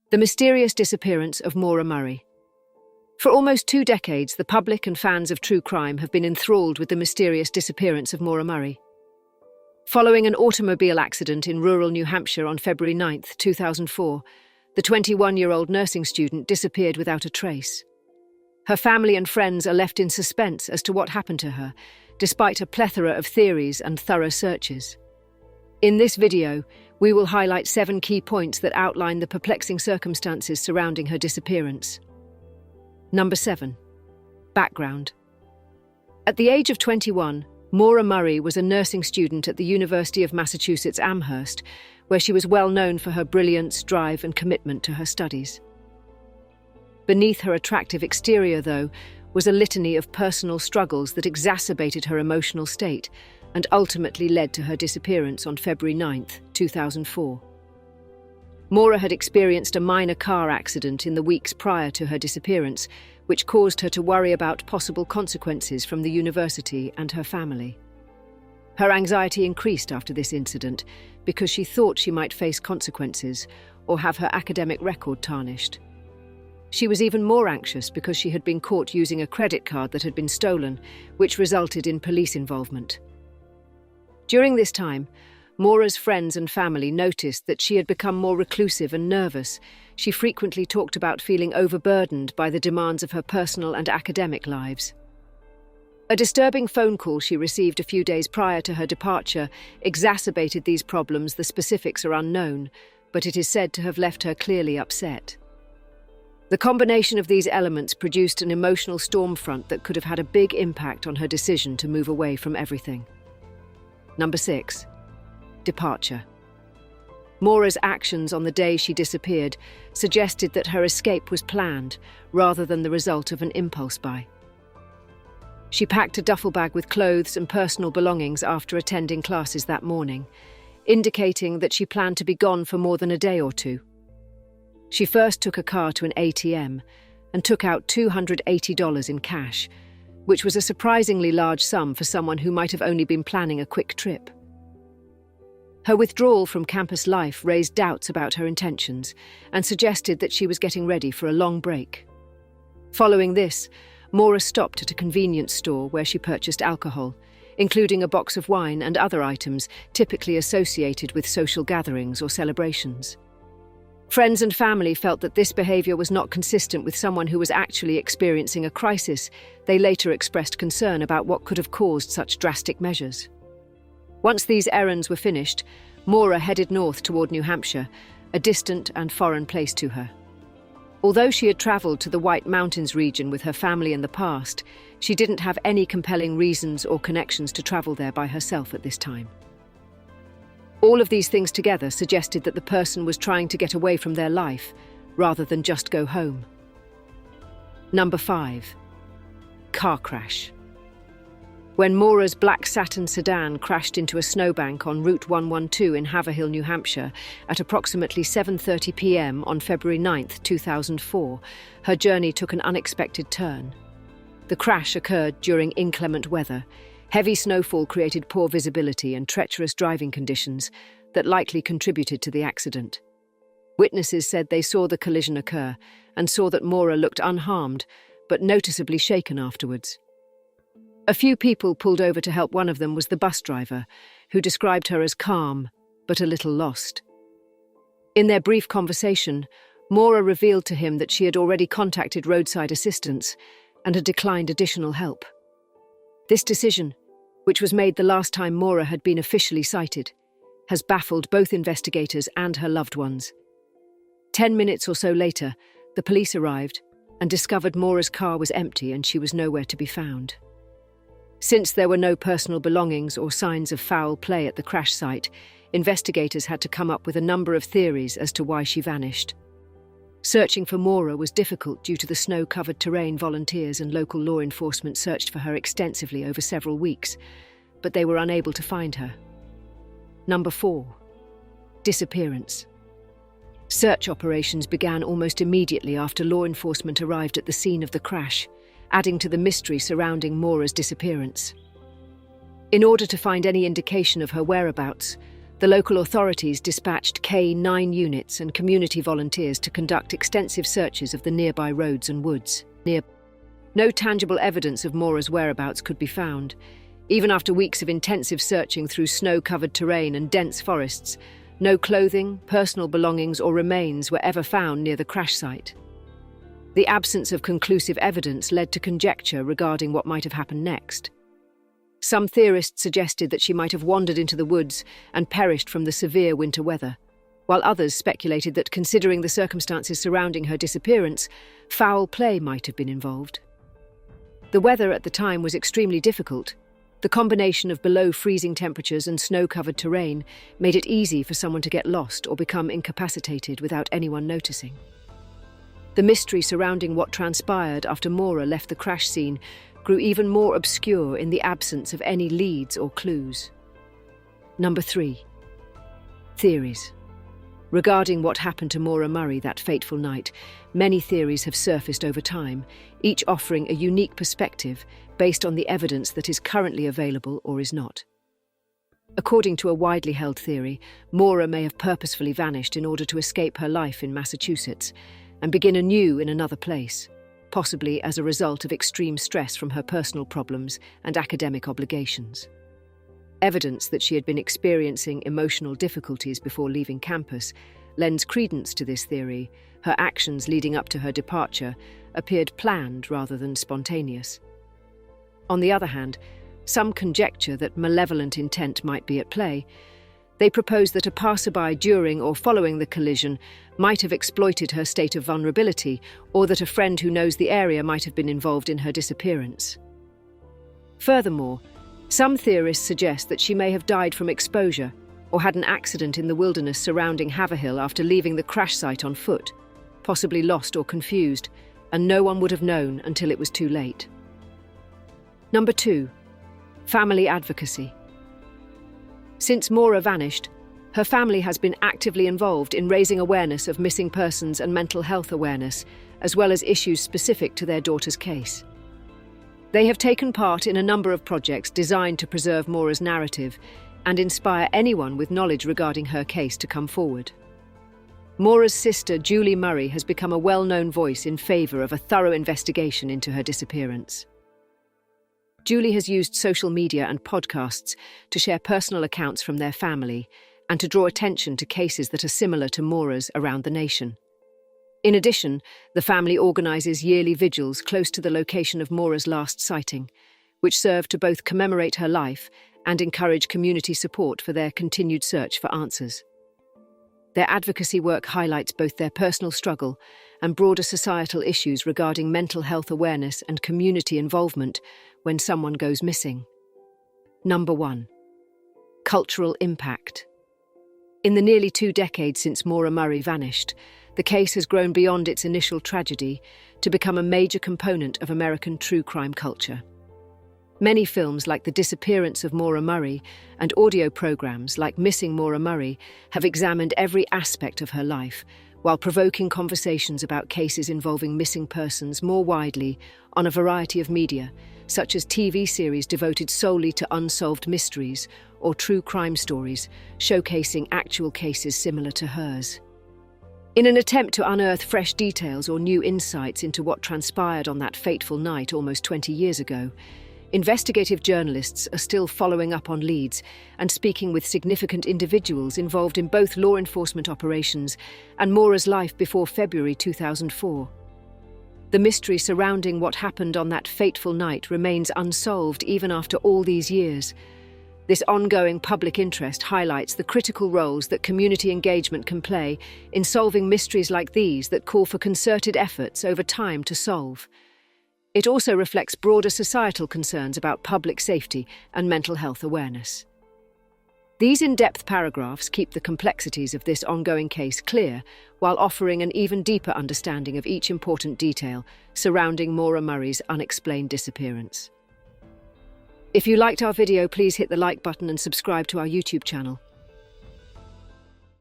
The mysterious disappearance of Maura Murray. For almost 2 decades, the public and fans of true crime have been enthralled with the mysterious disappearance of Maura Murray. Following an automobile accident in rural New Hampshire on February 9, 2004, the 21-year-old nursing student disappeared without a trace. Her family and friends are left in suspense as to what happened to her, despite a plethora of theories and thorough searches. In this video, we will highlight 7 key points that outline the perplexing circumstances surrounding her disappearance. Number 7. Background. At the age of 21, Maura Murray was a nursing student at the University of Massachusetts Amherst, where she was well known for her brilliance, drive, and commitment to her studies. Beneath her attractive exterior, though, was a litany of personal struggles that exacerbated her emotional state and ultimately led to her disappearance on February 9, 2004. Maura had experienced a minor car accident in the weeks prior to her disappearance, which caused her to worry about possible consequences from the university and her family. Her anxiety increased after this incident because she thought she might face consequences or have her academic record tarnished. She was even more anxious because she had been caught using a credit card that had been stolen, which resulted in police involvement. During this time, Maura's friends and family noticed that she had become more reclusive and nervous. She frequently talked about feeling overburdened by the demands of her personal and academic lives. A disturbing phone call she received a few days prior to her departure exacerbated these problems. The specifics are unknown, but it is said to have left her clearly upset. The combination of these elements produced an emotional storm front that could have had a big impact on her decision to move away from everything. Number 6. Departure. Maura's actions on the day she disappeared suggested that her escape was planned rather than the result of an impulse buy. She packed a duffel bag with clothes and personal belongings after attending classes that morning, indicating that she planned to be gone for more than a day or two. She first took a car to an ATM and took out $280 in cash, which was a surprisingly large sum for someone who might have only been planning a quick trip. Her withdrawal from campus life raised doubts about her intentions and suggested that she was getting ready for a long break. Following this, Maura stopped at a convenience store where she purchased alcohol, including a box of wine and other items typically associated with social gatherings or celebrations. Friends and family felt that this behavior was not consistent with someone who was actually experiencing a crisis. They later expressed concern about what could have caused such drastic measures. Once these errands were finished, Maura headed north toward New Hampshire, a distant and foreign place to her. Although she had traveled to the White Mountains region with her family in the past, she didn't have any compelling reasons or connections to travel there by herself at this time. All of these things together suggested that the person was trying to get away from their life rather than just go home. Number 5. Car crash. When Maura's black Saturn sedan crashed into a snowbank on Route 112 in Haverhill, New Hampshire, at approximately 7:30 p.m. on February 9, 2004, her journey took an unexpected turn. The crash occurred during inclement weather. Heavy snowfall created poor visibility and treacherous driving conditions that likely contributed to the accident. Witnesses said they saw the collision occur and saw that Maura looked unharmed, but noticeably shaken afterwards. A few people pulled over to help. One of them was the bus driver, who described her as calm, but a little lost. In their brief conversation, Maura revealed to him that she had already contacted roadside assistance and had declined additional help. This decision, which was made the last time Maura had been officially cited, has baffled both investigators and her loved ones. 10 minutes or so later, the police arrived and discovered Maura's car was empty and she was nowhere to be found. Since there were no personal belongings or signs of foul play at the crash site, investigators had to come up with a number of theories as to why she vanished. Searching for Maura was difficult due to the snow-covered terrain. Volunteers and local law enforcement searched for her extensively over several weeks, but they were unable to find her. Number 4. Disappearance. Search operations began almost immediately after law enforcement arrived at the scene of the crash, adding to the mystery surrounding Maura's disappearance. In order to find any indication of her whereabouts, The local authorities dispatched K-9 units and community volunteers to conduct extensive searches of the nearby roads and woods. No tangible evidence of Maura's whereabouts could be found. Even after weeks of intensive searching through snow-covered terrain and dense forests, no clothing, personal belongings or remains were ever found near the crash site. The absence of conclusive evidence led to conjecture regarding what might have happened next. Some theorists suggested that she might have wandered into the woods and perished from the severe winter weather, while others speculated that, considering the circumstances surrounding her disappearance, foul play might have been involved. The weather at the time was extremely difficult. The combination of below-freezing temperatures and snow-covered terrain made it easy for someone to get lost or become incapacitated without anyone noticing. The mystery surrounding what transpired after Maura left the crash scene grew even more obscure in the absence of any leads or clues. Number 3. Theories. Regarding what happened to Maura Murray that fateful night, many theories have surfaced over time, each offering a unique perspective based on the evidence that is currently available or is not. According to a widely held theory, Maura may have purposefully vanished in order to escape her life in Massachusetts and begin anew in another place, possibly as a result of extreme stress from her personal problems and academic obligations. Evidence that she had been experiencing emotional difficulties before leaving campus lends credence to this theory. Her actions leading up to her departure appeared planned rather than spontaneous. On the other hand, some conjecture that malevolent intent might be at play. They propose that a passerby during or following the collision might have exploited her state of vulnerability, or that a friend who knows the area might have been involved in her disappearance. Furthermore, some theorists suggest that she may have died from exposure or had an accident in the wilderness surrounding Haverhill after leaving the crash site on foot, possibly lost or confused, and no one would have known until it was too late. Number 2. Family advocacy. Since Maura vanished, her family has been actively involved in raising awareness of missing persons and mental health awareness, as well as issues specific to their daughter's case. They have taken part in a number of projects designed to preserve Maura's narrative and inspire anyone with knowledge regarding her case to come forward. Maura's sister, Julie Murray, has become a well-known voice in favour of a thorough investigation into her disappearance. Julie has used social media and podcasts to share personal accounts from their family and to draw attention to cases that are similar to Maura's around the nation. In addition, the family organises yearly vigils close to the location of Maura's last sighting, which serve to both commemorate her life and encourage community support for their continued search for answers. Their advocacy work highlights both their personal struggle and broader societal issues regarding mental health awareness and community involvement when someone goes missing. Number 1. Cultural impact. In the nearly 2 decades since Maura Murray vanished, the case has grown beyond its initial tragedy to become a major component of American true crime culture. Many films like The Disappearance of Maura Murray and audio programs like Missing Maura Murray have examined every aspect of her life, while provoking conversations about cases involving missing persons more widely on a variety of media, such as TV series devoted solely to unsolved mysteries or true crime stories, showcasing actual cases similar to hers. In an attempt to unearth fresh details or new insights into what transpired on that fateful night almost 20 years ago, investigative journalists are still following up on leads and speaking with significant individuals involved in both law enforcement operations and Maura's life before February 2004. The mystery surrounding what happened on that fateful night remains unsolved even after all these years. This ongoing public interest highlights the critical roles that community engagement can play in solving mysteries like these that call for concerted efforts over time to solve. It also reflects broader societal concerns about public safety and mental health awareness. These in-depth paragraphs keep the complexities of this ongoing case clear, while offering an even deeper understanding of each important detail surrounding Maura Murray's unexplained disappearance. If you liked our video, please hit the like button and subscribe to our YouTube channel.